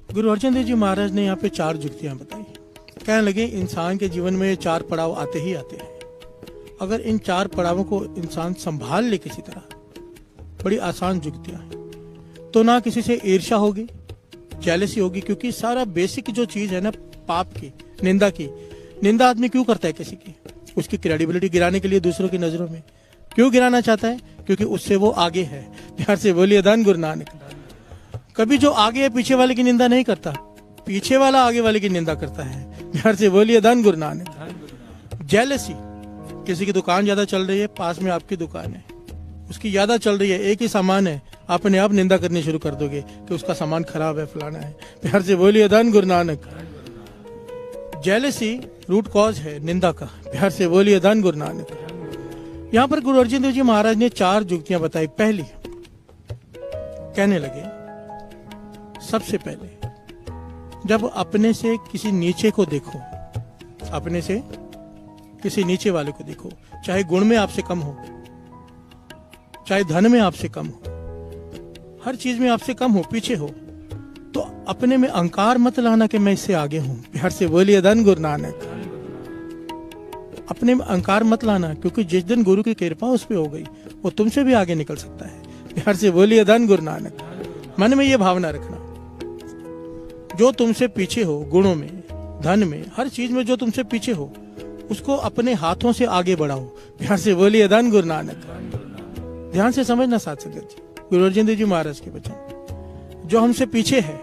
गुरु अर्जन देव जी महाराज ने यहाँ पे 4 जुक्तियां बताई। कहने लगे इंसान के जीवन में ये 4 पड़ाव आते ही आते हैं। अगर इन 4 पड़ावों को इंसान संभाल ले किसी तरह, बड़ी आसान जुक्तियां हैं, तो ना किसी से ईर्ष्या होगी, जेलसी होगी, क्योंकि सारा बेसिक जो चीज है ना पाप की, निंदा आदमी क्यों करता है किसी की? उसकी क्रेडिबिलिटी गिराने के लिए, दूसरों की नजरों में क्यों गिराना चाहता है? क्योंकि उससे वो आगे है। प्यार से बोलिए धन गुरु नानक। कभी जो आगे है पीछे वाले की निंदा नहीं करता, पीछे वाला आगे वाले की निंदा करता है। प्यार से बोलिए धन गुरु नानक। जेलसी, किसी की दुकान ज्यादा चल रही है, पास में आपकी दुकान है, उसकी ज्यादा चल रही है, एक ही सामान है, अपने आप निंदा करनी शुरू कर दोगे कि उसका सामान खराब है, फलाना है। प्यार से बोलिए धन Guru Nanak. Jealousy root cause है निंदा का। प्यार से बोलिए धन गुरु नानक। यहाँ पर गुरु अर्जन देव जी महाराज ने 4 जुक्तियां बताई। पहली, कहने लगे सबसे पहले जब अपने से किसी नीचे को देखो, अपने से किसी नीचे वाले को देखो, चाहे गुण में आपसे कम हो, चाहे धन में आपसे कम हो, हर चीज में आपसे कम हो, पीछे हो, तो अपने में अहंकार मत लाना कि मैं इससे आगे हूं। प्यार से बोलिए धन गुरु नानक। अपने में अहंकार मत लाना, क्योंकि जिस दिन गुरु की कृपा उस पे हो गई, वो तुमसे भी आगे निकल सकता है। प्यार से बोलिए धन गुरु नानक। मन में ये भावना रखना, जो तुमसे पीछे हो, गुणों में, धन में, हर चीज में जो तुमसे पीछे हो, उसको अपने हाथों से आगे बढ़ाओ। प्यार से बोलिए धन गुरु नानक। ध्यान से समझना साथ संगत जी, गुरु अर्जन देव जी महाराज के वचन। जो हमसे पीछे है,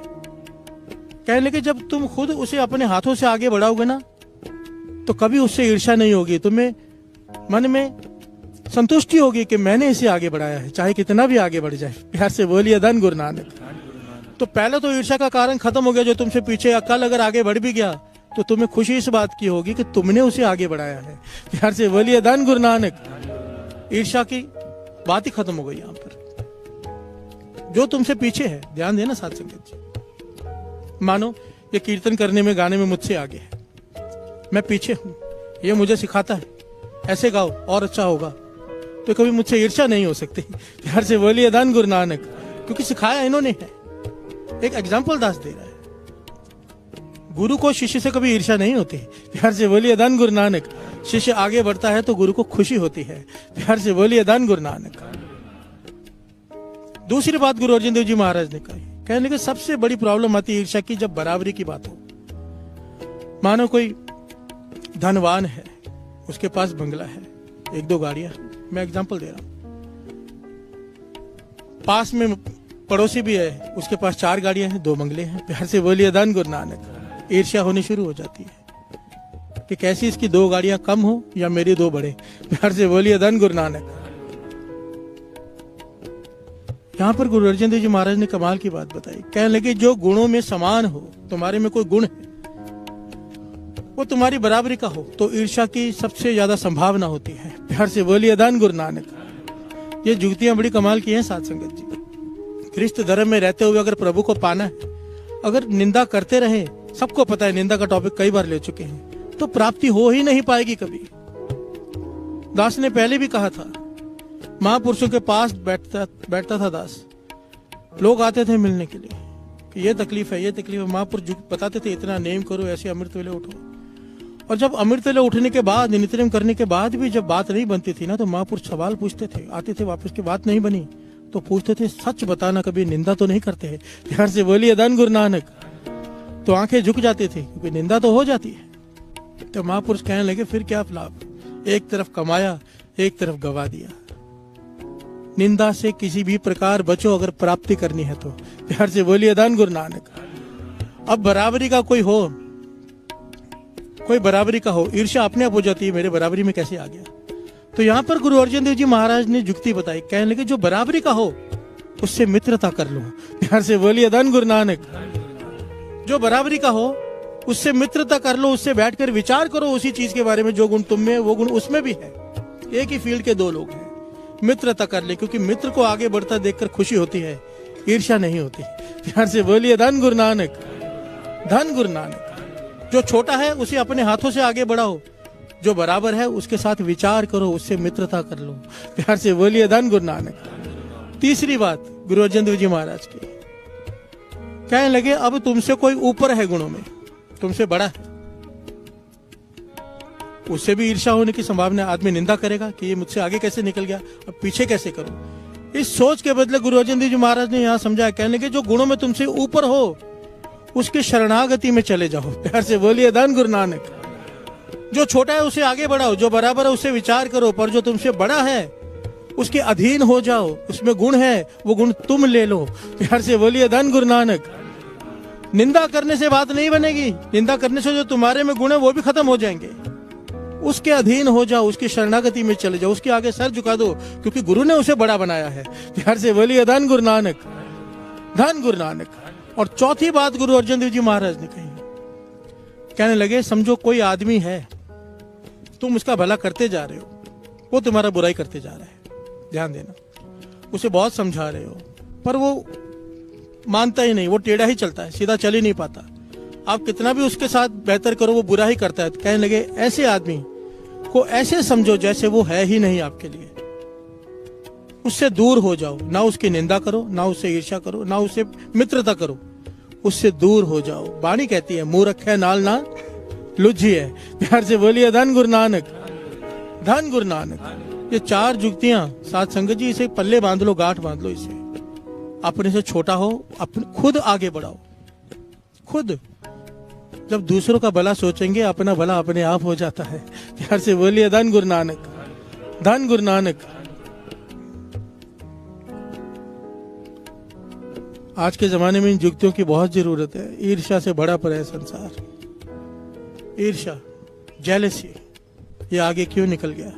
कहने लगे जब तुम खुद उसे अपने हाथों से आगे बढ़ाओगे ना, तो कभी उससे ईर्ष्या नहीं होगी, तुम्हें मन में संतुष्टि होगी कि मैंने इसे आगे बढ़ाया है, चाहे कितना भी आगे बढ़ जाए। प्यार से बोलिए धन गुरु नानक। तो पहले तो ईर्ष्या का कारण खत्म हो गया जो तुमसे पीछे। कल अगर आगे बढ़ भी गया तो तुम्हें खुशी इस बात की होगी कि तुमने उसे आगे बढ़ाया है। प्यार से बोलिए धन गुरु नानक। ईर्ष्या की बात ही खत्म हो गई यहाँ पर। जो तुमसे पीछे है, ध्यान देना साथ संगत जी, मानो ये कीर्तन करने में, गाने में मुझसे आगे है, मैं पीछे हूं, ये मुझे सिखाता है ऐसे गाओ और अच्छा होगा, तो कभी मुझसे ईर्ष्या नहीं हो सकती। प्यार से बोलिए धन गुरु नानक, क्योंकि सिखाया इन्होंने है। एक एग्जाम्पल दास दे रहा है। गुरु को शिष्य से कभी ईर्ष्या नहीं होती। प्यार से बोलिए धन गुरु नानक। शिष्य आगे बढ़ता है तो गुरु को खुशी होती है। प्यार से बोलिए धन गुरु नानक। दूसरी बात गुरु अर्जन देव जी महाराज ने कही, कहने के सबसे बड़ी प्रॉब्लम आती है ईर्ष्या की जब बराबरी की बात हो। मानो कोई धनवान है, उसके पास बंगला है, 1-2 गाड़ियां, मैं एग्जांपल दे रहा हूं। पास में पड़ोसी भी है, उसके पास 4 गाड़ियां हैं, 2 बंगले हैं। प्यार से बोलिए धन गुरु नानक। ईर्ष्या होनी शुरू हो जाती है कि कैसी इसकी 2 गाड़ियां कम हो या मेरी 2 बढ़े। प्यार से बोलिए धन गुरु नानक। यहाँ पर गुरु अर्जन देव जी महाराज ने कमाल की बात बताई। कहने लगे जो गुणों में समान हो, तुम्हारे में कोई गुण है, वो तुम्हारी बराबरी का हो, तो ईर्ष्या की सबसे ज्यादा संभावना होती है। प्यार से बोलिए धन गुरु नानक। ये जुक्तियां बड़ी कमाल की हैं साथ संगत जी। ख्रिस्त धर्म में रहते हुए अगर प्रभु को पाना है, अगर निंदा करते रहे, सबको पता है निंदा का टॉपिक कई बार ले चुके हैं, तो प्राप्ति हो ही नहीं पाएगी कभी। दास ने पहले भी कहा था, महापुरुषों के पास बैठता था दास, लोग आते थे मिलने के लिए कि ये तकलीफ है, ये तकलीफ है। महापुरुष बताते थे इतना नेम करो, ऐसे अमृत वेले उठो। और जब अमृत वेले उठने के बाद, नित्यनेम करने के बाद भी जब बात नहीं बनती थी ना, तो महापुरुष सवाल पूछते थे। आते थे वापस की बात नहीं बनी तो पूछते थे, सच बताना, कभी निंदा तो नहीं करते हैं? ध्यान से बोलिए धन गुरु नानक। तो आंखें झुक जाती थी, क्योंकि निंदा तो हो जाती है। तो महापुरुष कहने लगे फिर क्या लाभ, एक तरफ कमाया, एक तरफ गवा दिया। निंदा से किसी भी प्रकार बचो अगर प्राप्ति करनी है तो। प्यार से बोलिए धन गुरु नानक। अब बराबरी का कोई हो, कोई बराबरी का हो, ईर्ष्या अपने आप हो जाती है, मेरे बराबरी में कैसे आ गया। तो यहाँ पर गुरु अर्जन देव जी महाराज ने जुक्ति बताई। कहने लगे जो बराबरी का हो उससे मित्रता कर लो। प्यार से बोलिए धन गुरु नानक। जो बराबरी का हो उससे मित्रता कर लो, उससे बैठकर विचार करो उसी चीज के बारे में, जो गुण तुम में वो गुण उसमें भी है। एक ही फील्ड के 2 लोग हैं, मित्रता कर ले, क्योंकि मित्र को आगे बढ़ता देखकर खुशी होती है, ईर्ष्या नहीं होती। प्यार से बोलिए धन गुरु नानक। धन गुरु नानक। जो छोटा है उसे अपने हाथों से आगे बढ़ाओ, जो बराबर है उसके साथ विचार करो, उससे मित्रता कर लो। प्यार से बोलिए धन गुरु नानक। तीसरी बात गुरु अर्जन देव जी महाराज की, कहने लगे अब तुमसे कोई ऊपर है गुणों में, तुमसे बड़ा है, उससे भी ईर्ष्या होने की संभावना। आदमी निंदा करेगा कि ये मुझसे आगे कैसे निकल गया, अब पीछे कैसे करूं। इस सोच के बदले गुरु अर्जन देव जी महाराज ने यहाँ समझाया, कहने लगे जो गुणों में तुमसे ऊपर हो उसकी शरणागति में चले जाओ। प्यार से बोलिए धन गुरु नानक। जो छोटा है उसे आगे बढ़ाओ, जो बराबर है उससे विचार करो, पर जो तुमसे बड़ा है उसके अधीन हो जाओ, उसमें गुण है वो गुण तुम ले लो। प्यार से बोलिए धन गुरु नानक। निंदा करने से बात नहीं बनेगी, निंदा करने से जो तुम्हारे में गुण है वो भी खत्म हो जाएंगे। उसके अधीन हो जाओ, उसकी शरणागति में चले जाओ, उसके आगे सर झुका दो, क्योंकि गुरु ने उसे बड़ा बनाया है। प्यार से बोलिए धन गुरु नानक, धन गुरु नानक। और चौथी बात गुरु अर्जन देव जी महाराज ने कही, कहने लगे समझो कोई आदमी है, तुम उसका भला करते जा रहे हो, वो तुम्हारा बुराई करते जा रहा है, ध्यान देना, उसे बहुत समझा रहे हो पर वो मानता ही नहीं, वो टेढ़ा ही चलता है, सीधा चल ही नहीं पाता। आप कितना भी उसके साथ बेहतर करो वो बुरा ही करता है। कहने लगे ऐसे आदमी को ऐसे समझो जैसे वो है ही नहीं आपके लिए, उससे दूर हो जाओ, ना उसकी निंदा करो, ना उससे ईर्ष्या करो, ना उससे मित्रता करो, उससे दूर हो जाओ। वाणी कहती है मूर्ख है नाल ना लुझी है। प्यार से बोलिए धन गुरु नानक, धन गुरु नानक। ये चार जुक्तियां साथ संगत जी, इसे पल्ले बांध लो, गांठ बांध लो इसे। अपने से छोटा हो, अपने खुद आगे बढ़ाओ। खुद जब दूसरों का भला सोचेंगे अपना भला अपने आप हो जाता है। प्यार से बोलिए धन गुरु नानक, धन गुरु नानक। आज के जमाने में इन युक्तियों की बहुत जरूरत है। ईर्ष्या से बड़ा पड़ा है संसार, ईर्ष्या, जेलसी, ये आगे क्यों निकल गया,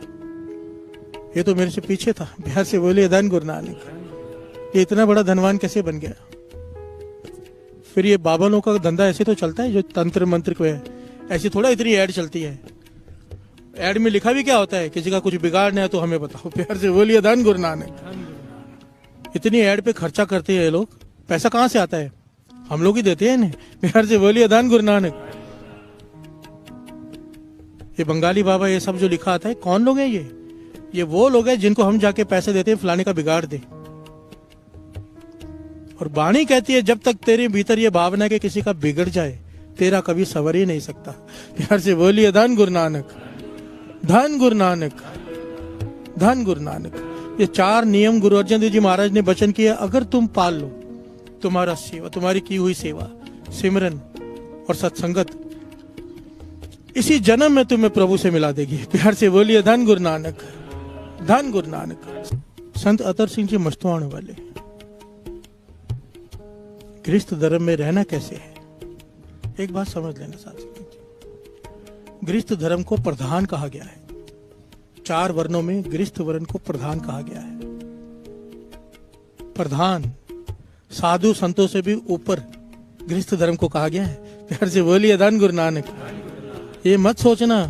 ये तो मेरे से पीछे था। प्यार से बोलिए धन गुरु नानक। ये इतना बड़ा धनवान कैसे बन गया। फिर ये बाबालों का धंधा ऐसे तो चलता है जो तंत्र मंत्र को है, ऐसी थोड़ा इतनी ऐड चलती है। ऐड में लिखा भी क्या होता है, किसी का कुछ बिगाड़ना है तो हमें बताओ। प्यार से बोलिए धन गुरु नानक। इतनी ऐड पे खर्चा करते हैं ये लोग, पैसा कहां से आता है, हम लोग ही देते हैं इन्हें। प्यार से बोलिए धन गुरु नानक। ये बंगाली बाबा ये सब जो लिखा आता है, कौन लोग हैं ये वो लोग हैं जिनको हम जाके पैसे देते हैं फलाने का बिगाड़ दे। और वाणी कहती है जब तक तेरे भीतर ये भावना है कि किसी का बिगड़ जाए, तेरा कभी सवर ही नहीं सकता। प्यार से बोलिए धन गुरु नानक, धन गुरु नानक, धन गुरु नानक। ये चार नियम गुरु अर्जन देव जी महाराज ने वचन किए, अगर तुम पाल लो, तुम्हारा सेवा, तुम्हारी की हुई सेवा, सिमरन और सत्संगत इसी जन्म में तुम्हें प्रभु से मिला देगी। प्यार से बोलिए धन गुरु नानक, धन गुरु नानक। संत अतर सिंह जी मस्तवाण वाले, गृहस्थ धर्म में रहना कैसे है, एक बात समझ लेना साथ। गृहस्थ धर्म को प्रधान कहा गया है, चार वर्णों में गृहस्थ वर्ण को प्रधान कहा गया है। प्रधान साधु संतों से भी ऊपर गृहस्थ धर्म को कहा गया है। प्यार से बोलिए धन गुरु नानक। ये मत सोचना,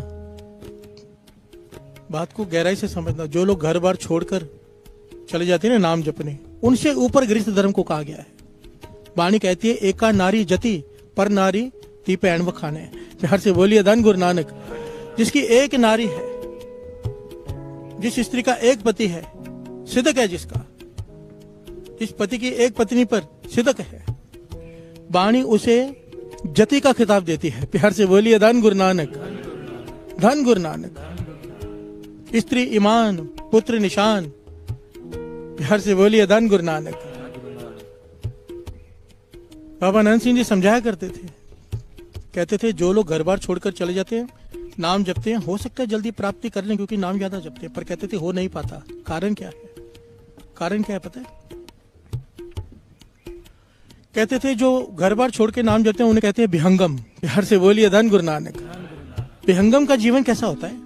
बात को गहराई से समझना। जो लोग घर बार छोड़कर चले जाते हैं ना नाम जपने, उनसे ऊपर गृहस्थ धर्म को कहा गया है। वाणी कहती है एका नारी जति पर नारी ती पैण व खाने। प्यार से बोलिए धन गुरु नानक। जिसकी एक नारी है, जिस स्त्री का एक पति है, सिदक है जिसका, जिस पति की एक पत्नी पर सिदक है, वाणी उसे जति का खिताब देती है। प्यार से बोलिए धन गुरु नानक, धन गुरु नानक। स्त्री ईमान, पुत्र निशान। प्यार से बोलिए धन गुरु नानक। बाबा नंद सिंह जी समझाया करते थे, कहते थे जो लोग घर बार छोड़कर चले जाते हैं, नाम जपते हैं, हो सकता है जल्दी प्राप्ति कर लें क्योंकि नाम ज्यादा जपते हैं, पर कहते थे हो नहीं पाता। कारण क्या है, कारण क्या है पता है? कहते थे जो घर बार छोड़ के नाम जपते हैं उन्हें कहते हैं विहंगम। प्यार से बोलिए धन गुरु नानक। विहंगम का जीवन कैसा होता है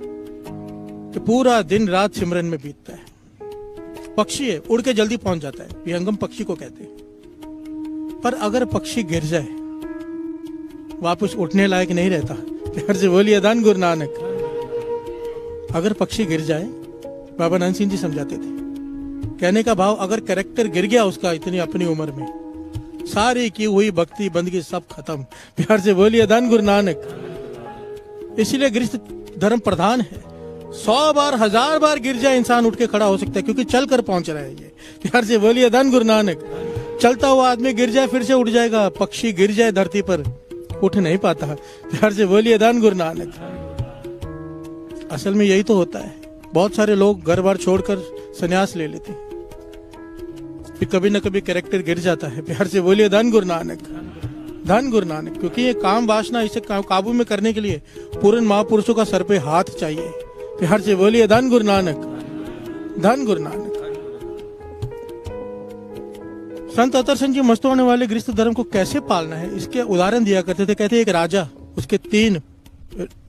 कि पूरा दिन रात सिमरन में बीतता है। पक्षी है, उड़ के जल्दी पहुंच जाता है, विहंगम पक्षी को कहते हैं। पर अगर पक्षी गिर जाए, वापस उठने लायक नहीं रहता। प्यार से बोलिए धन गुरु नानक। अगर पक्षी गिर जाए, बाबा नंद सिंह जी समझाते थे, कहने का भाव अगर कैरेक्टर गिर गया उसका इतनी अपनी उम्र में, सारी की हुई भक्ति बंदगी सब खत्म। प्यार से बोलिए धन गुरु नानक। इसलिए गृहस्थ धर्म प्रधान है। 100 बार 1000 बार गिर जाए इंसान उठ के खड़ा हो सकता है, क्योंकि चल कर पहुंच रहा है ये। प्यार से बोलिए धन गुरु नानक, चलता हुआ आदमी गिर जाए फिर से उठ जाएगा, पक्षी गिर जाए धरती पर उठ नहीं पाता। प्यार से बोलिए धन गुरु नानक। असल में यही तो होता है, बहुत सारे लोग घर बार छोड़कर संन्यास ले लेते हैं, फिर कभी ना कभी कैरेक्टर गिर जाता है। प्यार से बोलिए धन गुरु नानक, धन गुरु नानक। क्योंकि ये काम वासना इसे काबू में करने के लिए पूर्ण महापुरुषों का सर पे हाथ चाहिए। प्यार से बोलिए धन गुरु नानक, धन गुरु नानक। संत अतर सिंह जी मस्तवाने वाले गृहस्थ धर्म को कैसे पालना है इसके उदाहरण दिया करते थे। कहते एक राजा, उसके 3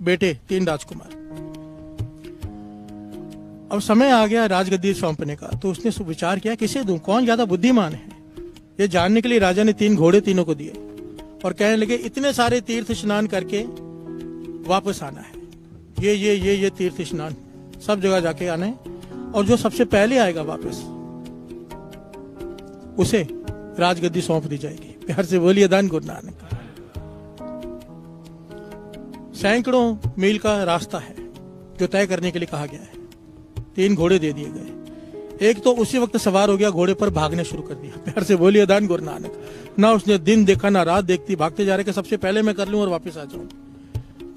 बेटे, 3 राजकुमार। अब समय आ गया राजगद्दी सौंपने का, तो उसने विचार किया किसे दूं, कौन ज्यादा बुद्धिमान है। ये जानने के लिए राजा ने 3 घोड़े तीनों को दिए और कहने लगे इतने सारे तीर्थ स्नान करके वापस आना है, ये तीर्थ स्नान सब जगह जाके आना है, और जो सबसे पहले आएगा वापस उसे राजगद्दी सौंप दी जाएगी। प्यार से बोलिए धन गुरु नानक। सैकड़ों मील का रास्ता है जो तय करने के लिए कहा गया है। 3 घोड़े दे दिए गए, एक तो उसी वक्त सवार हो गया, घोड़े पर भागने शुरू कर दिया। प्यार से बोलिए धन गुरु नानक। ना उसने दिन देखा ना रात देखती, भागते जा रहे कि सबसे पहले मैं कर लूं और वापस आ जाऊं।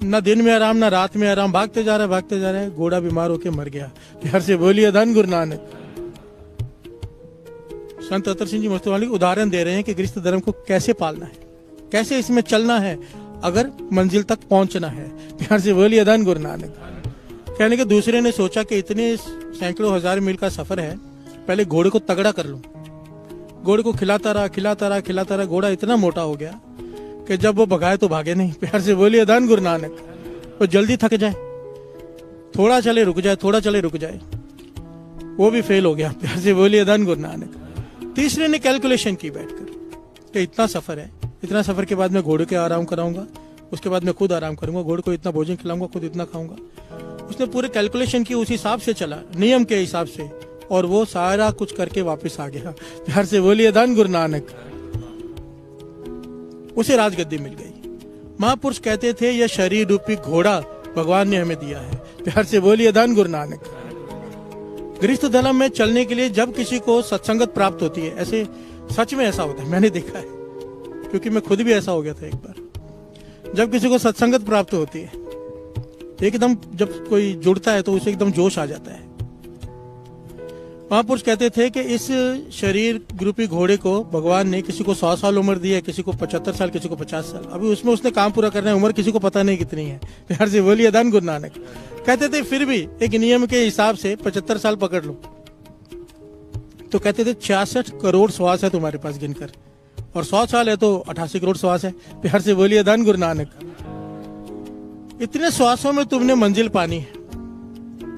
ना दिन में आराम ना रात में आराम, भागते जा रहे, घोड़ा बीमार होकर मर गया। प्यार से बोलिए धन गुरु नानक। संत अतर सिंह जी मस्तवाले उदाहरण दे रहे हैं कि गृहस्थ धर्म को कैसे पालना है, कैसे इसमें चलना है अगर मंजिल तक पहुंचना है। प्यार से बोलिए धन गुरु नानक। कहने के दूसरे ने सोचा कि इतने सैकड़ों हजार मील का सफर है, पहले घोड़े को तगड़ा कर लूं। घोड़े को खिलाता रहा, घोड़ा इतना मोटा हो गया कि जब वो भगाए तो भागे नहीं। प्यार से बोलिए धन गुरु नानक। वो जल्दी थक जाए, थोड़ा चले रुक जाए, वो भी फेल हो गया। प्यार से बोलिए धन गुरु नानक। तीसरे ने कैलकुलेशन की बैठकर कि इतना सफर है, इतना सफर के बाद मैं घोड़े के आराम कराऊंगा, उसके बाद मैं खुद आराम करूंगा, घोड़े को इतना भोजन खिलाऊंगा, खुद इतना खाऊंगा। उसने पूरे कैलकुलेशन की, उस हिसाब से चला, नियम के हिसाब से, और वो सारा कुछ करके वापस आ गया। प्यार से बोलिए धन गुरु नानक। उसे राजगद्दी मिल गई। महापुरुष कहते थे यह शरीर रूपी घोड़ा भगवान ने हमें दिया है। प्यार से बोलिए धन गुरु नानक। गृहस्थ धर्म में चलने के लिए जब किसी को सत्संगत प्राप्त होती है, ऐसे सच में ऐसा होता है, मैंने देखा है, क्योंकि मैं खुद भी ऐसा हो गया था एक बार। जब किसी को सत्संगत प्राप्त होती है, एकदम जब कोई जुड़ता है तो उसे एकदम जोश आ जाता है। महापुरुष कहते थे कि इस शरीर रूपी घोड़े को भगवान ने किसी को 100 साल उम्र दी है, किसी को 75 साल, किसी को 50 साल। अभी उसमें उसने काम पूरा करना है, उम्र किसी को पता नहीं कितनी है। प्यार से बोलिए धन गुरु नानक। कहते थे फिर भी एक नियम के हिसाब से 75 साल पकड़ लो, तो कहते थे 66 करोड़ श्वास है तुम्हारे पास गिनकर, और 100 साल है तो 88 करोड़ श्वास है। प्यार से बोलिए धन गुरु नानक। इतने श्वासों में तुमने मंजिल पानी है।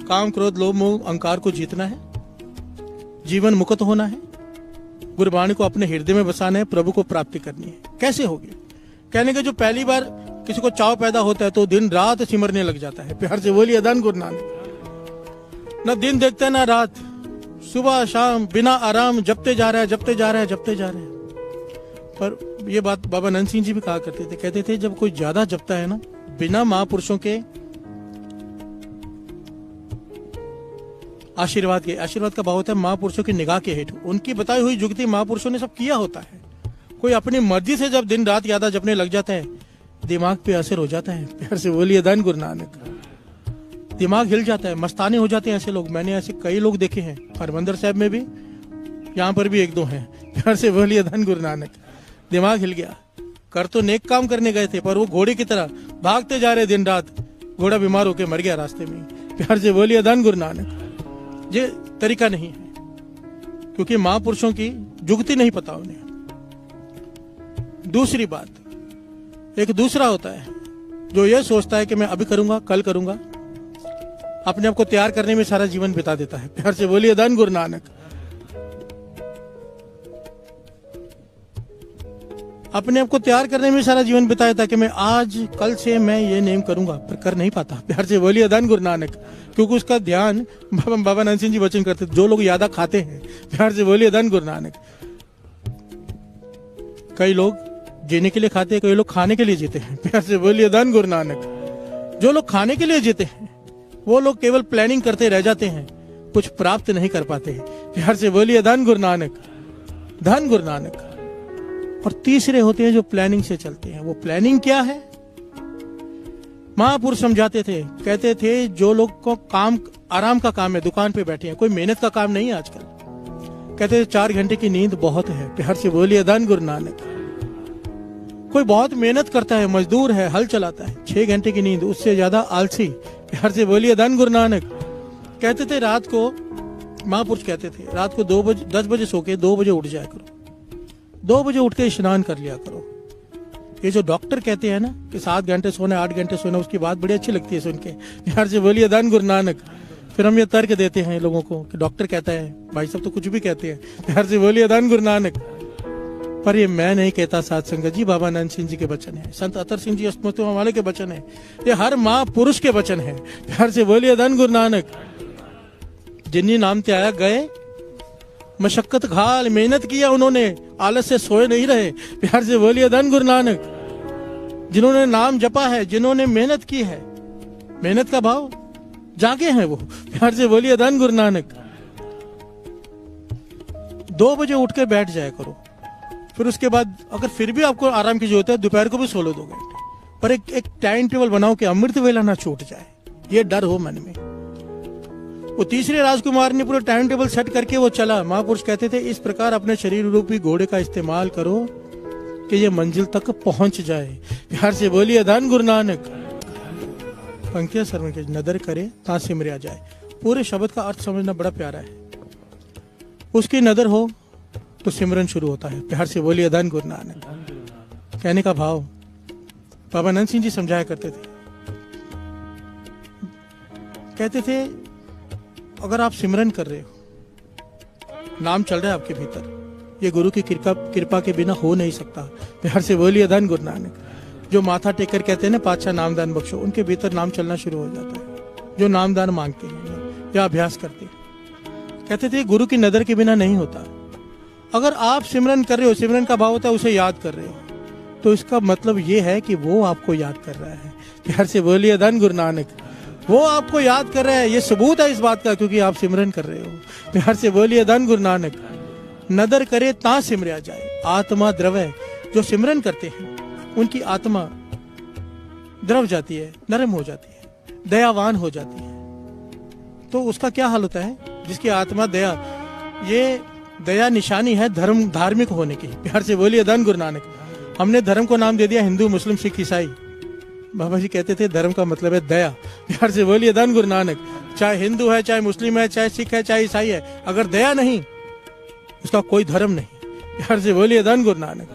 काम क्रोध लोभ मोह अहंकार को जीतना है, जीवन मुक्त होना है, गुरबाणी को अपने हृदय में बसाना है, प्रभु को प्राप्ति करनी है। कैसे होगी? कहने के जो पहली बार किसी को चाव पैदा होता है तो दिन रात सिमरने लग जाता है। प्यार से बोलिए धन गुरु नानक। न दिन देखता है ना रात, सुबह शाम बिना आराम जपते जा रहा है। पर ये बात बाबा नंद सिंह जी भी कहा करते थे, कहते थे जब कोई ज्यादा जपता है ना, बिना महापुरुषों के आशीर्वाद का भाव होता है महापुरुषों की निगाह के हेठ, उनकी बताई हुई जुगती महापुरुषों ने सब किया होता है। कोई अपनी मर्जी से जब दिन रात ज्यादा जपने लग जाता है, दिमाग पे असर हो जाता है। प्यार से बोलिए धन गुरु नानक। दिमाग हिल जाता है, मस्ताने हो जाते हैं ऐसे लोग। मैंने ऐसे कई लोग देखे हैं, हरमंदिर साहब में भी, यहाँ पर भी 1-2 हैं। प्यार से बोलिए धन गुरु नानक। दिमाग हिल गया, कर तो नेक काम करने गए थे, पर वो घोड़े की तरह भागते जा रहे दिन रात, घोड़ा बीमार होकर मर गया रास्ते में। प्यार से बोलिए धन गुरु नानक। ये तरीका नहीं है, क्योंकि महापुरुषों की जुगती नहीं पता उन्हें। दूसरी बात, एक दूसरा होता है जो ये सोचता है कि मैं अभी करूंगा, कल करूंगा, अपने आप को तैयार करने में सारा जीवन बिता देता है। प्यार से बोलिए धन गुरु नानक। अपने आप को तैयार करने में सारा जीवन बिताया था कि मैं आज कल से मैं ये नेम करूंगा, पर कर नहीं पाता। प्यार से बोलिए धन गुरु नानक। क्योंकि उसका ध्यान, बाबा नंद सिंह जी वचन करते, जो लोग ज्यादा खाते हैं, प्यार से बोलिए धन गुरु नानक। कई लोग जीने के लिए खाते हैं, कई लोग खाने के लिए जीते हैं। प्यार से बोलिए धन गुरु नानक। जो लोग खाने के लिए जीते हैं वो लोग केवल प्लानिंग करते रह जाते हैं, कुछ प्राप्त नहीं कर पाते हैं। प्यार से बोलिए धन गुरु नानक। धन गुरु नानक। और तीसरे होते हैं जो प्लानिंग से चलते हैं। वो प्लानिंग क्या है? महापुरुष समझाते थे, कहते थे जो लोग को काम आराम का काम है, दुकान पे बैठे हैं, कोई मेहनत का काम नहीं है आजकल, कहते थे 4 घंटे की नींद बहुत है। प्यार से बोलिए धन गुरु नानक। कोई बहुत मेहनत करता है, मजदूर है, हल चलाता है, 6 घंटे की नींद, उससे ज्यादा आलसी। प्यार से बोलिए धन गुरु नानक। कहते थे रात को, महापुरुष कहते थे रात को 10 बजे सो के 2 बजे उठ जाया करो, 2 बजे उठ के स्नान कर लिया करो। ये जो डॉक्टर कहते हैं ना कि 7 घंटे सोना, 8 घंटे सोना, उसकी बात बड़ी अच्छी लगती है सुन के। प्यार से बोलिए धन गुरु नानक। फिर हम ये तर्क देते हैं लोगों को कि डॉक्टर कहता है, भाई साहब तो कुछ भी कहते हैं। प्यार से बोलिए धन गुरु नानक। पर ये मैं नहीं कहता, साध संगत जी, बाबा नानक सिंह जी के वचन है, संत अतर सिंह जी अस्मृतों वाले के वचन है, ये हर महापुरुष के वचन है। प्यार से बोलिए धन गुरु नानक। जिन्हीं नाम ते आया गए, मशक्कत घाल, मेहनत किया उन्होंने, आलस से सोए नहीं रहे। प्यार से बोलिए धन गुरु नानक। जिन्होंने नाम जपा है, जिन्होंने मेहनत की है, मेहनत का भाव जागे हैं वो। प्यार से बोलिए धन गुरु नानक। 2 बजे उठ के बैठ जाया करो। फिर उसके बाद अगर फिर भी आपको आराम की जरूरत है, दोपहर को भी सो लो 2 घंटे, पर एक टाइम टेबल बनाओ कि अमृत वेला ना छूट जाए, ये डर हो मन में। वो तीसरे राजकुमार ने पूरा टाइम टेबल सेट करके वो चला। महापुरुष कहते थे इस प्रकार अपने शरीर रूपी घोड़े का इस्तेमाल करो कि ये मंजिल तक पहुंच जाए। प्यार से बोलिए धन गुरु नानक। पंक्तियां सर्वन के नदर करे ता सिमरिया जाए। पूरे शब्द का अर्थ समझना बड़ा प्यारा है। उसकी नदर हो तो सिमरन शुरू होता है। प्यार से बोलिए धन गुरु नानक। कहने का भाव बाबा नंद सिंह जी समझाया करते थे, कहते थे अगर आप सिमरन कर रहे हो, नाम चल रहा है आपके भीतर, ये गुरु की कृपा के बिना हो नहीं सकता। प्यार से बोलिए धन गुरु नानक। जो माथा टेकर कहते हैं ना पातशाह नामदान बख्शो, उनके भीतर नाम चलना शुरू हो जाता है। जो नामदान मांगते हैं या अभ्यास करते हैं, कहते थे गुरु की नजर के बिना नहीं होता। अगर आप सिमरन कर रहे हो, सिमरन का भाव होता है उसे याद कर रहे हो, तो इसका मतलब ये है कि वो आपको याद कर रहा है। प्यार से बोलिए धन गुरु नानक। वो आपको याद कर रहा है, ये सबूत है इस बात का, क्योंकि आप सिमरन कर रहे हो। प्यार से बोलिए धन गुरु नानक। नदर करे ता सिमरिया जाए। आत्मा द्रव है। जो सिमरन करते हैं उनकी आत्मा द्रव जाती है, नरम हो जाती है, दयावान हो जाती है। तो उसका क्या हाल होता है? जिसकी आत्मा दया, ये दया निशानी है धार्मिक होने की। प्यार से बोलिए धन गुरु नानक। हमने धर्म को नाम दे दिया हिंदू, मुस्लिम, सिख, ईसाई। बाबा जी कहते थे धर्म का मतलब है दया। प्यार से बोलिए धन गुरु नानक। चाहे हिंदू है, चाहे मुस्लिम है, चाहे सिख है, चाहे ईसाई है, अगर दया नहीं उसका कोई धर्म नहीं। प्यार से बोलिए धन गुरु नानक।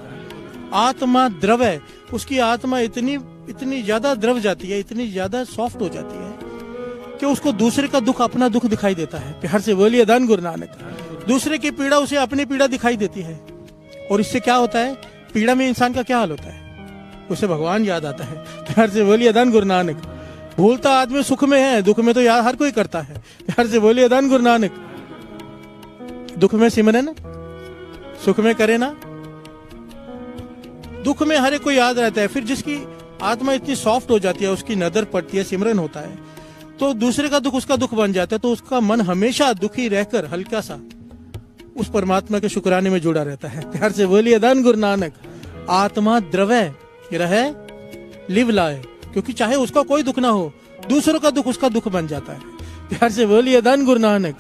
आत्मा द्रव है। उसकी आत्मा इतनी ज्यादा द्रव जाती है, इतनी ज्यादा सॉफ्ट हो जाती है कि उसको दूसरे का दुख अपना दुख दिखाई देता है। प्यार से बोलिए धन गुरु नानक। दूसरे की पीड़ा उसे अपनी पीड़ा दिखाई देती है। और इससे क्या होता है? पीड़ा में इंसान का क्या हाल होता है? उसे भगवान याद आता है। प्यार से बोलिए धन गुरु नानक। भूलता आदमी सुख में है, दुख में तो याद हर कोई करता है। प्यार से बोलिए धन गुरु नानक। दुख में सिमरन, सुख में करे ना। दुख में हर एक को याद रहता है। फिर जिसकी आत्मा इतनी सॉफ्ट हो जाती है, उसकी नजर पड़ती है, सिमरन होता है, तो दूसरे का दुख उसका दुख बन जाता है। तो उसका मन हमेशा दुखी रहकर हल्का सा उस परमात्मा के शुक्राने में जुड़ा रहता है। प्यार से बोलिए धन गुरु नानक। आत्मा द्रवय रहे लिव लाए, क्योंकि चाहे उसका कोई दुख ना हो, दूसरों का दुख उसका दुख बन जाता है। प्यार से बोलिए धन गुरु नानक।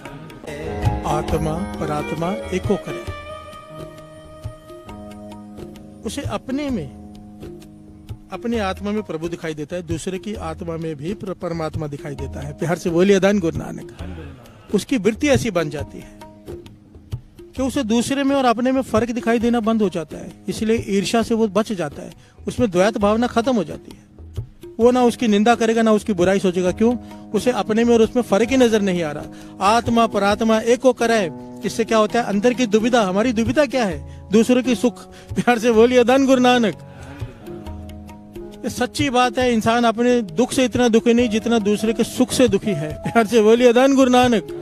आत्मा परात्मा एको करे। उसे अपने में, अपनी आत्मा में प्रभु दिखाई देता है, दूसरे की आत्मा में भी परमात्मा दिखाई देता है। प्यार से बोलिए धन गुरु नानक। उसकी वृत्ति ऐसी बन जाती है कि उसे दूसरे में और अपने में फर्क दिखाई देना बंद हो जाता है। इसलिए ईर्ष्या से वो बच जाता है। उसमें द्वैत भावना खत्म हो जाती है। वो ना उसकी निंदा करेगा, ना उसकी बुराई सोचेगा। क्यों? उसे अपने में और उसमें फर्क ही नजर नहीं आ रहा। आत्मा परात्मा एक को करे। इससे क्या होता है? अंदर की दुविधा, हमारी दुविधा क्या है? दूसरों की सुख। प्यार से बोलिए धन गुरु नानक। ये सच्ची बात है। इंसान अपने दुख से इतना दुखी नहीं जितना दूसरे के सुख से दुखी है। प्यार से बोलिए धन गुरु नानक।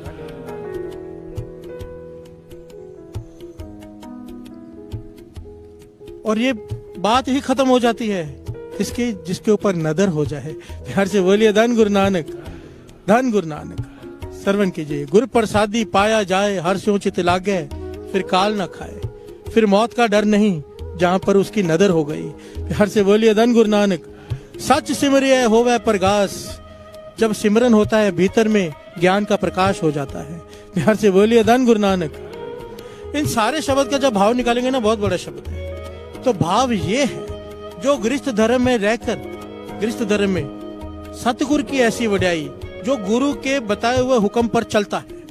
और ये बात ही खत्म हो जाती है जिसके ऊपर नदर हो जाए। प्यार से बोलिए धन गुरु नानक। धन गुरु नानक। श्रवण कीजिए। गुरु प्रसादी पाया जाए, हर स्यों चित लागे, फिर काल न खाए। फिर मौत का डर नहीं जहां पर उसकी नदर हो गई। प्यार से बोलिए धन गुरु नानक। सच सिमरिए होवे प्रकाश, जब सिमरन होता है भीतर में ज्ञान का प्रकाश हो जाता है। प्यार से बोलिए धन गुरु नानक। इन सारे शब्द का जब भाव निकालेंगे ना, बहुत बड़ा शब्द है। तो भाव ये है, जो गृहस्थ धर्म में रहकर, गृहस्थ धर्म में सतगुरु की ऐसी वड्याई, जो गुरु के बताए हुए हुक्म पर चलता है,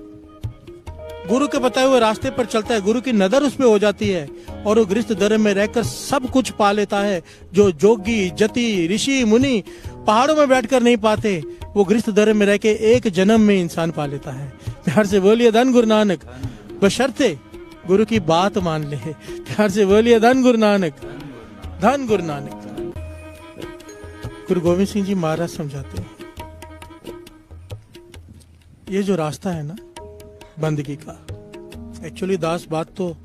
गुरु के बताए हुए रास्ते पर चलता है, गुरु की नजर उस पे हो जाती है और वो गृहस्थ धर्म में रहकर सब कुछ पा लेता है जो जोगी जति ऋषि मुनि पहाड़ों में बैठकर नहीं पाते, वो गृहस्थ धर्म में रह के एक जन्म में इंसान पा लेता है। प्यार से बोलिए धन गुरु नानक। बशर्ते गुरु की बात मान ले। प्यार से बोलिए धन गुरु नानक, धन गुरु नानक। गुरु गोविंद सिंह जी महाराज समझाते हैं, ये जो रास्ता है ना बंदगी का, एक्चुअली दास बात तो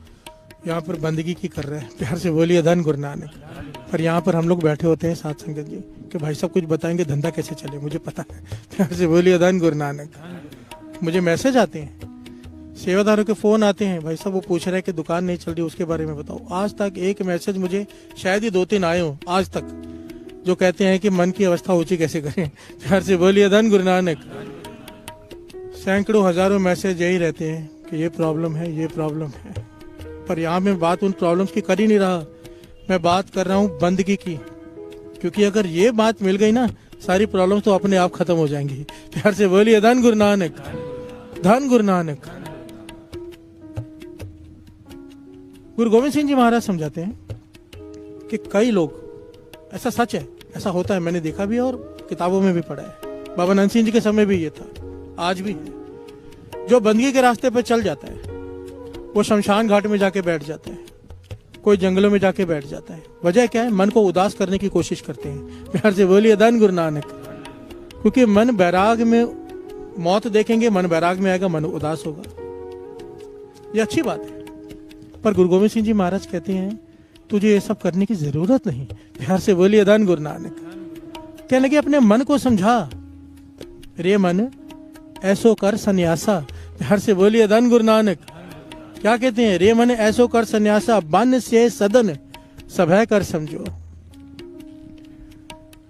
यहाँ पर बंदगी की कर रहे हैं। प्यार से बोलिए धन गुरु नानक। पर यहाँ पर हम लोग बैठे होते हैं साथ संगत जी कि भाई सब कुछ बताएंगे, धंधा कैसे चले, मुझे पता है। प्यार से बोलिए धन गुरु नानक। मुझे मैसेज आते हैं, सेवादारों के फोन आते हैं, भाई साहब वो पूछ रहे हैं कि दुकान नहीं चल रही, उसके बारे में बताओ। आज तक एक मैसेज मुझे शायद ही 2-3 आए हो आज तक, जो कहते हैं कि मन की अवस्था ऊंची कैसे करें। प्यार से बोलिए धन गुरु नानक। सैकड़ों हजारों मैसेज यही रहते हैं कि ये प्रॉब्लम है, ये प्रॉब्लम है। पर यहाँ मैं बात उन प्रॉब्लम्स की कर ही नहीं रहा, मैं बात कर रहा हूँ बंदगी की। क्योंकि अगर ये बात मिल गई ना, सारी प्रॉब्लम्स तो अपने आप खत्म हो जाएंगी। प्यार से बोलिए धन गुरु नानक, धन गुरु नानक। गुरु गोविंद सिंह जी महाराज समझाते हैं कि कई लोग, ऐसा सच है, ऐसा होता है, मैंने देखा भी और किताबों में भी पढ़ा है। बाबा नंद सिंह जी के समय भी ये था, आज भी है। जो बंदगी के रास्ते पर चल जाता है वो शमशान घाट में जाके बैठ जाता है, कोई जंगलों में जाके बैठ जाता है। वजह क्या है? मन को उदास करने की कोशिश करते हैं। प्यार से बोलिए धन गुरु नानक। क्योंकि मन बैराग में, मौत देखेंगे मन बैराग में आएगा, मन उदास होगा। ये अच्छी बात है, पर गुरु गोविंद सिंह जी महाराज कहते हैं तुझे ये सब करने की जरूरत नहीं। प्यार से बोलिए धन गुरु नानक। कहने लगे अपने मन को समझा, रे मन ऐसो कर सन्यासा। प्यार से बोलिए धन गुरु नानक। क्या कहते हैं? रे मन ऐसो कर सन्यासा, बन से सदन सभय कर समझो।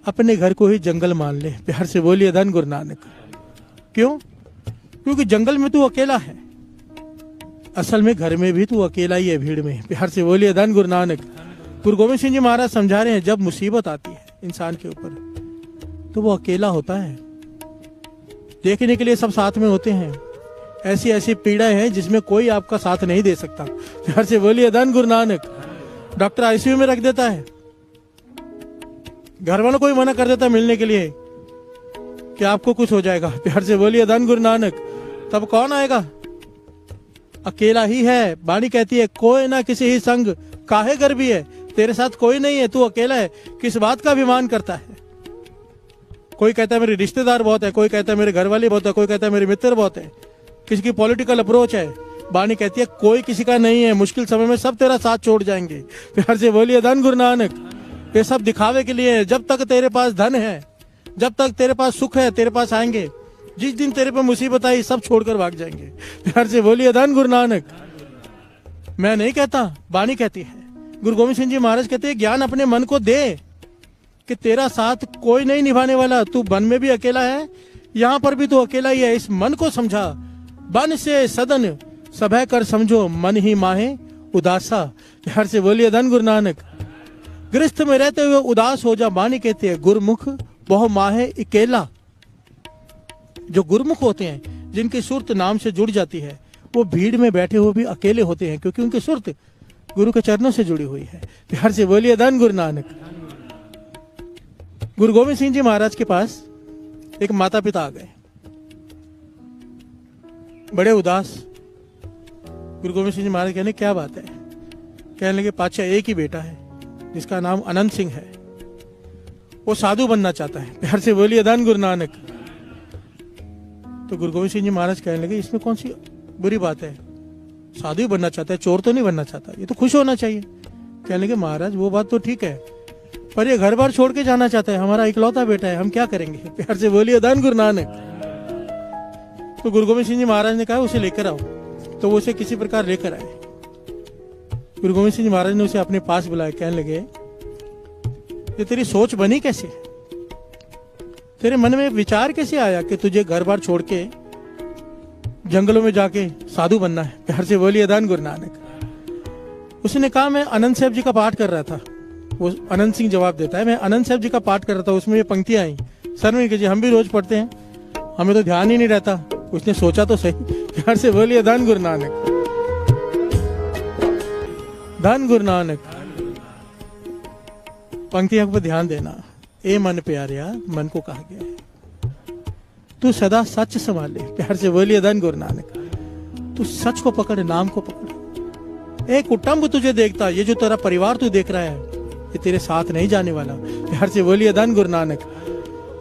अपने घर को ही जंगल मान ले। प्यार से बोलिए धन गुरु नानक। क्यों? क्योंकि जंगल में तू अकेला है, असल में घर में भी तू अकेला ही है, भीड़ में। प्यार से बोलिए धन गुरु नानक। गुरु गोविंद सिंह जी महाराज समझा रहे हैं, जब मुसीबत आती है इंसान के ऊपर तो वो अकेला होता है, देखने के लिए सब साथ में होते हैं। ऐसी ऐसी पीड़ाएं हैं जिसमें कोई आपका साथ नहीं दे सकता। प्यार से बोलिए धन गुरु नानक। डॉक्टर आईसीयू में रख देता है, घर वालों को ही मना कर देता है मिलने के लिए कि आपको कुछ हो जाएगा। प्यार से बोलिए धन गुरु नानक। तब कौन आएगा? अकेला ही है। वाणी कहती है कोई ना किसी ही संग काहे गर्भी है। तेरे साथ कोई नहीं है, तू अकेला है, किस बात का अभिमान करता है? कोई कहता है मेरे रिश्तेदार बहुत है, कोई कहता है मेरे घर वाले बहुत है, कोई कहता है मेरे मित्र बहुत है, किसी की पॉलिटिकल अप्रोच है। वाणी कहती है कोई किसी का नहीं है, मुश्किल समय में सब तेरा साथ छोड़ जाएंगे। प्यार से बोलिए धन गुरु नानक। ये सब दिखावे के लिए है। जब तक तेरे पास धन है, जब तक तेरे पास सुख है, तेरे पास आएंगे। जिस दिन तेरे पे मुसीबत आई सब छोड़कर भाग जाएंगे। प्यार से बोलिए धन गुरु नानक। मैं नहीं कहता, वाणी कहती है। गुरु गोविंद सिंह जी महाराज कहते हैं ज्ञान अपने मन को दे कि तेरा साथ कोई नहीं निभाने वाला। तू वन में भी अकेला है, यहाँ पर भी तू अकेला ही है। इस मन को समझा। बन से सदन सभय कर समझो, मन ही माहे उदासा। प्यार से बोलिए धन गुरु नानक। गृहस्थ में रहते हुए उदास हो जा। वाणी कहते हैं गुरुमुख बहु माहे अकेला। जो गुरुमुख होते हैं, जिनकी सुरत नाम से जुड़ जाती है, वो भीड़ में बैठे हुए भी अकेले होते हैं, क्योंकि उनकी सुरत गुरु के चरणों से जुड़ी हुई है। प्यार से बोलिए धन गुरु नानक। गुरु गोविंद सिंह जी महाराज के पास एक माता पिता आ गए, बड़े उदास। गुरु गोविंद सिंह जी महाराज कहने क्या बात है? कहने लगे पातशाह एक ही बेटा है जिसका नाम अनंत सिंह है, वो साधु बनना चाहता है। प्यार से बोलिए धन गुरु नानक। तो गुरु गोविंद सिंह जी महाराज कहने लगे इसमें कौन सी बुरी बात है? साधु ही बनना चाहता है, चोर तो नहीं बनना चाहता, ये तो खुश होना चाहिए। कहने लगे महाराज वो बात तो ठीक है, पर ये घर बार छोड़ के जाना चाहता है, हमारा इकलौता बेटा है, हम क्या करेंगे? प्यार से बोलिए धन गुरु नानक। तो गुरु गोविंद सिंह जी महाराज ने कहा उसे लेकर आओ। तो वो उसे किसी प्रकार लेकर आए। गुरु गोविंद सिंह जी महाराज ने उसे अपने पास बुलाया, कहने लगे ये तेरी सोच बनी कैसे, तेरे मन में विचार कैसे आया कि तुझे घर बार छोड़ के जंगलों में जाके साधु बनना है। प्यार से बोलिए धन गुरु नानक। उसने कहा मैं अनंत साहब जी का पाठ कर रहा था। वो अनंत सिंह जवाब देता है, मैं अनंत साहब जी का पाठ कर रहा था, उसमें ये पंक्तियां आई। सर में जी हम भी रोज पढ़ते हैं, हमें तो ध्यान ही नहीं रहता। उसने सोचा तो सही। प्यार से बोलिए धन गुरु नानक, धन गुरु नानक। पंक्तियों पर ध्यान देना। ए मन प्यारिया, मन को कहा गया है तू सदा सच संभाले। प्यार से बोलिए धन गुरु नानक। तू सच को पकड़, नाम को पकड़। एक कुटुंब तुझे देखता, ये जो तेरा परिवार तू देख रहा है ये तेरे साथ नहीं जाने वाला। प्यार से बोलिए धन गुरु नानक।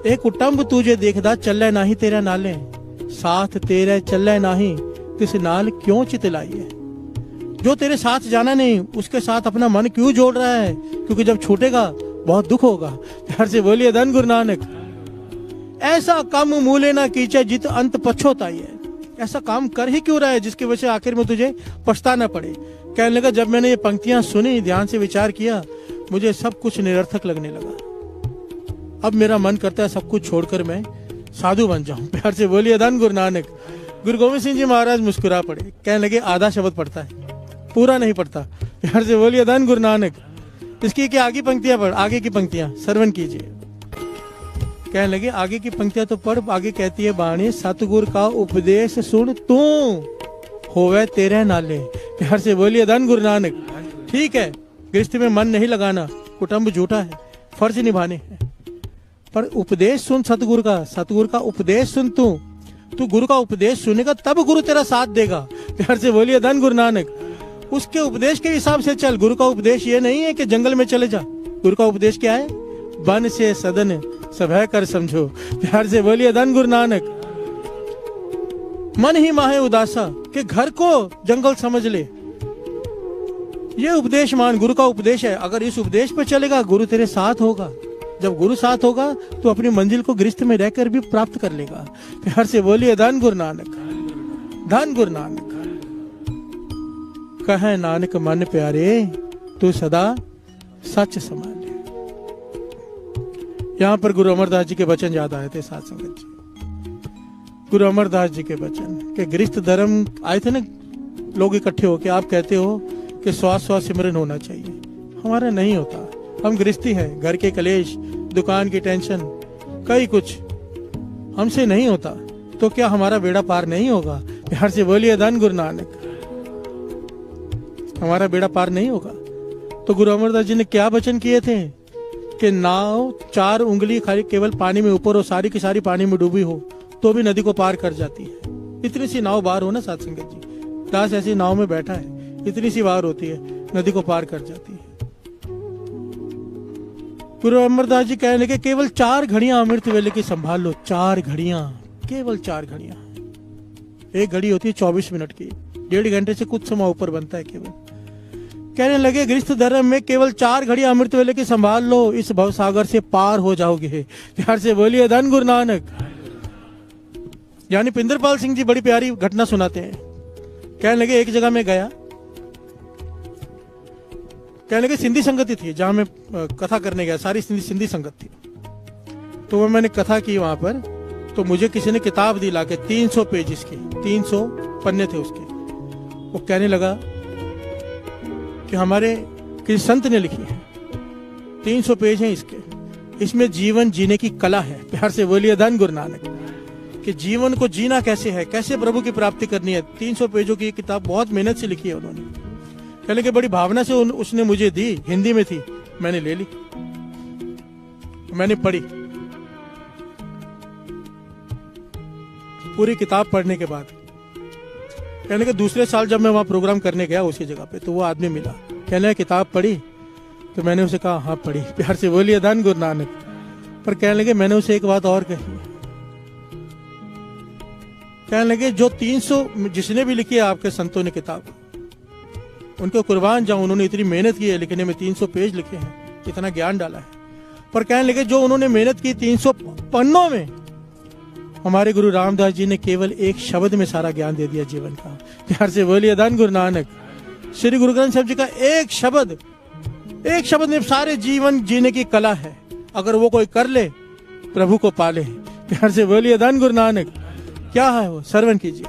एक कुटुंब तुझे देखदा, चले नाही तेरा नाले, साथ तेरे चले नाही तिस नाल क्यों चितलाई है। जो तेरे साथ जाना नहीं उसके साथ अपना मन क्यों जोड़ रहा है, क्योंकि जब छूटेगा बहुत दुख होगा। प्यार से बोलिए धन गुरु नानक। ऐसा काम मूले ना कीचे जित अंत पछोताई है। ऐसा काम कर ही क्यों रहा है जिसकी वजह से आखिर में तुझे पछताना पड़े। कहने लगा जब मैंने ये पंक्तियां सुनी, ध्यान से विचार किया, मुझे सब कुछ निरर्थक लगने लगा। अब मेरा मन करता है सब कुछ छोड़कर मैं साधु बन जाऊं। प्यार से बोलिए धन गुरु नानक। गुरु गोविंद सिंह जी महाराज मुस्कुरा पड़े, कहने लगे आधा शब्द पढ़ता है, पूरा नहीं पढ़ता। प्यार से बोलिए धन गुरु नानक। इसकी क्या आगे पंक्तियां पढ़, आगे की पंक्तियां श्रवण कीजिए। कहने लगे आगे की पंक्तियां तो पढ़। आगे कहती है बाणी, सतगुर का उपदेश सुन तू होवे तेरे नाले। प्यार से बोलिए धन गुरु नानक। ठीक है, गृहस्थी में मन नहीं लगाना, कुटुंब झूठा है, फर्ज निभाने हैं, पर उपदेश सुन सतगुरु का। सतगुरु का उपदेश सुन तू गुरु का उपदेश सुनेगा तब गुरु तेरा साथ देगा। प्यार से बोलिए धन गुरु नानक। उसके उपदेश के हिसाब से चल। गुरु का उपदेश ये नहीं है कि जंगल में चले जा। गुरु का उपदेश क्या है, बन से सदन सभय कर समझो। प्यार से बोलिए धन गुरु नानक। मन ही माहे उदासा कि घर को जंगल समझ ले, ये उपदेश मान। गुरु का उपदेश है, अगर इस उपदेश पे चलेगा गुरु तेरे साथ होगा। जब गुरु साथ होगा तो अपनी मंजिल को गृहस्थ में रहकर भी प्राप्त कर लेगा। प्यार से बोलिए धन गुरु नानक, धन गुरु नानक। कहे नानक मन प्यारे तू सदा सच संभाले। यहाँ पर गुरु अमरदास जी के वचन याद आए थे साथ संगत जी। गुरु अमरदास जी के वचन के गृहस्थ धर्म आए थे ना, लोग इकट्ठे होके आप कहते हो कि श्वास सिमरन होना चाहिए। हमारा नहीं होता, हम गृहस्थी हैं, घर के कलेश, दुकान की टेंशन, कई कुछ हमसे नहीं होता, तो क्या हमारा बेड़ा पार नहीं होगा। प्यार से बोलिए धन गुरु नानक। हमारा बेड़ा पार नहीं होगा। तो गुरु अमरदास जी ने क्या वचन किए थे कि नाव 4 उंगली खाली केवल पानी में ऊपर हो, सारी की सारी पानी में डूबी हो तो भी नदी को पार कर जाती है। इतनी सी नाव बाहर हो ना साथ संगत जी, दास ऐसी नाव में बैठा है, इतनी सी बाहर होती है, नदी को पार कर जाती है। गुरु अमरदास जी कहने लगे केवल 4 घड़ियां अमृत वेले की संभाल लो। 4 घड़ियां, केवल 4 घड़ियां। एक घड़ी होती है 24 मिनट की, 1.5 घंटे से कुछ समय ऊपर बनता है केवल। कहने लगे गृहस्थ धर्म में केवल 4 घड़ियां अमृत वेले की संभाल लो, इस भवसागर से पार हो जाओगे। प्यार से बोलिए धन गुरु नानक। यानी पिंदरपाल सिंह जी बड़ी प्यारी घटना सुनाते हैं। कहने लगे एक जगह में गया, कहने लगे सिंधी संगति थी जहां मैं कथा करने गया, सारी सिंधी संगत थी। तो वो मैंने कथा की वहां पर, तो मुझे किसी ने किताब दी लाके 300 पेजेस की, 300 पन्ने थे उसके। वो कहने लगा कि हमारे किसी संत ने लिखी है, 300 पेज हैं इसके, इसमें जीवन जीने की कला है। प्यार से बोलिए धन गुरु नानक। कि जीवन को जीना कैसे है, कैसे प्रभु की प्राप्ति करनी है। 300 पेजों की किताब बहुत मेहनत से लिखी है उन्होंने। कहने के बड़ी भावना से उसने मुझे दी, हिंदी में थी, मैंने ले ली, मैंने पढ़ी। पूरी किताब पढ़ने के बाद कहने के दूसरे साल जब मैं वहां प्रोग्राम करने गया उसी जगह पे, तो वो आदमी मिला, कहने किताब पढ़ी, तो मैंने उसे कहा हाँ पढ़ी। प्यार से बोलिए धन गुरु नानक। पर कहने लगे मैंने उसे एक बात और कही। कहने लगे जो 300 जिसने भी लिखी है आपके संतों ने किताब, उनको कुर्बान जाऊं, उन्होंने इतनी मेहनत की है लिखने में, 300 पेज लिखे हैं, इतना ज्ञान डाला है। पर कहने लगे जो उन्होंने मेहनत की 300 पन्नों में, हमारे गुरु रामदास जी ने केवल एक शब्द में सारा ज्ञान दे दिया जीवन का। प्यार से बोलिए धन गुरु नानक। श्री गुरु ग्रंथ साहिब जी का एक शब्द में सारे जीवन जीने की कला है। अगर वो कोई कर ले, प्रभु को पाले। प्यार से बोलिए धन गुरु नानक। क्या है वो, श्रवण कीजिए।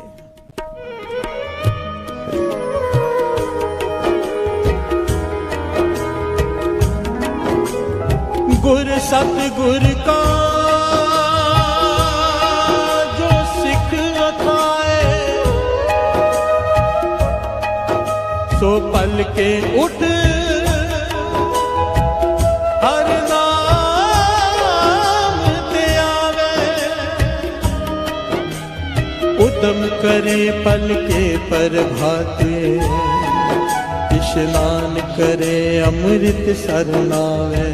गुर सतगुर का जो सिख अखाए, सो पल के उठ हर नाम ते आवे। उद्यम करे पल के प्रभाते, स्नान करे अमृत सरनावे।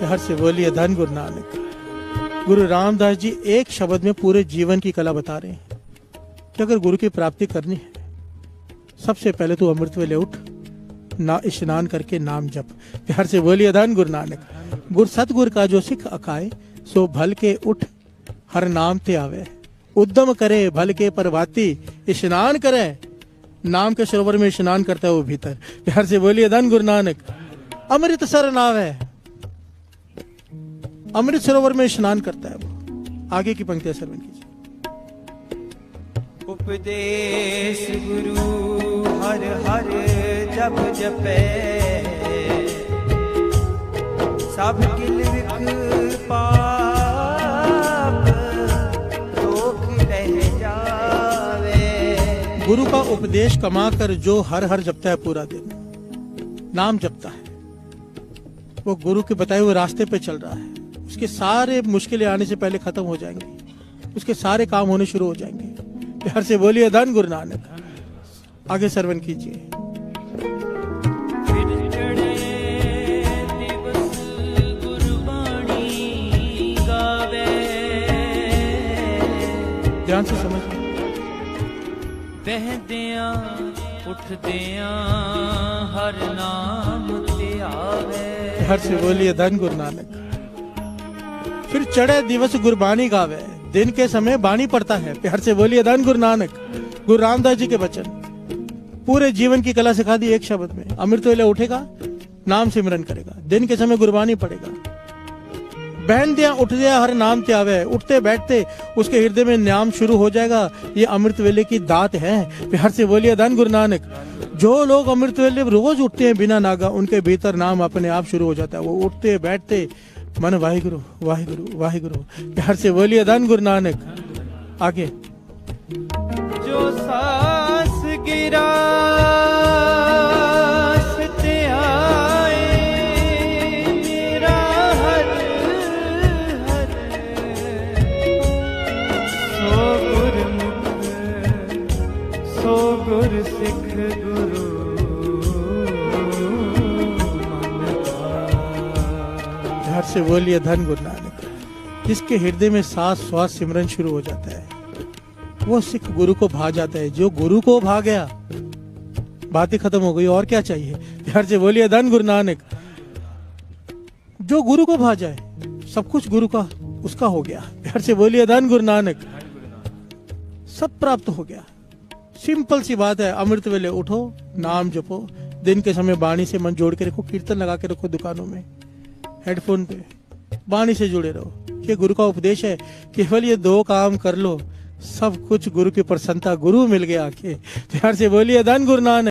हर से बोलिए धन गुरु नानक। गुरु रामदास जी एक शब्द में पूरे जीवन की कला बता रहे हैं कि अगर गुरु की प्राप्ति करनी है, सबसे पहले तो अमृत वेले उठ, ना स्नान करके नाम जप। प्यार से बोलिए धन गुरु नानक। गुर सतगुर का जो सिख अखाए, सो भल के उठ हर नाम ते आवे। उद्यम करे भल के परवाती, स्नान करे नाम के सरोवर में स्नान करता है वो भीतर। प्यार से बोलिए धन गुरु नानक। अमृत सर नावे, अमृत सरोवर में स्नान करता है वो। आगे की पंक्तियां श्रवण कीजिए। उपदेश गुरु हर हर जप जपे, सब किल विख पाप रोक रह जावे। गुरु का उपदेश कमा कर जो हर हर जपता है, पूरा दिन नाम जपता है, वो गुरु के बताए हुए रास्ते पे चल रहा है। उसके सारे मुश्किलें आने से पहले खत्म हो जाएंगी, उसके सारे काम होने शुरू हो जाएंगे। प्यार से बोलिए धन गुरु नानक। आगे श्रवण कीजिए। फिर चढ़े दिवस गुरबाणी गावे। ध्यान से समझ। बहदियां उठदियां हर नाम ते आवे। प्यार से बोलिए धन गुरु नानक। फिर चढ़े दिवस गुरबाणी गावे, दिन के समय बाणी पड़ता है। प्यार से बोलिए धन गुरु नानक। गुरु रामदास जी के वचन पूरे जीवन की कला सिखा दी एक शब्द में। अमृत वेले उठेगा, नाम सिमरन करेगा, दिन के समय गुरबाणी पड़ेगा। बहन दिया उठ दिया हर नाम ते आवे। उठते बैठते उसके हृदय में नाम शुरू हो जाएगा। ये अमृत वेले की दात है। प्यार से बोलिए धन गुरु नानक। जो लोग अमृत वेले रोज उठते हैं बिना नागा, उनके भीतर नाम अपने आप शुरू हो जाता है। वो उठते बैठते मन वाहिगुरु वाहिगुरु वाहिगुरु। प्यार से बोलिए धन गुरु नानक। आगे। जो सास गिरा ते आए, मेरा हर हर सो गुरमुख सो गुर सिख गुरु। प्यार से बोलिए धन गुरु नानक। जिसके हृदय में सांस श्वास सिमरन शुरू हो जाता है, वो सिख गुरु को भा जाता है। जो गुरु को भा गया, बातें खत्म हो गई, और क्या चाहिए। प्यार से बोलिए धन गुरु नानक। जो गुरु को भा जाए, सब कुछ गुरु का उसका हो गया। प्यार से बोलिए धन गुरु नानक। सब प्राप्त हो गया। सिंपल सी बात है। अमृत वेले उठो, नाम जपो, दिन के समय बाणी से मन जोड़ के रखो, कीर्तन लगा के रखो, दुकानों में हेडफोन पे बाणी से जुड़े रहो। ये गुरु का उपदेश है। केवल ये दो काम कर लो, सब कुछ गुरु की प्रसन्नता, गुरु मिल गया आके। प्यार से बोलिए धन गुरु नानक।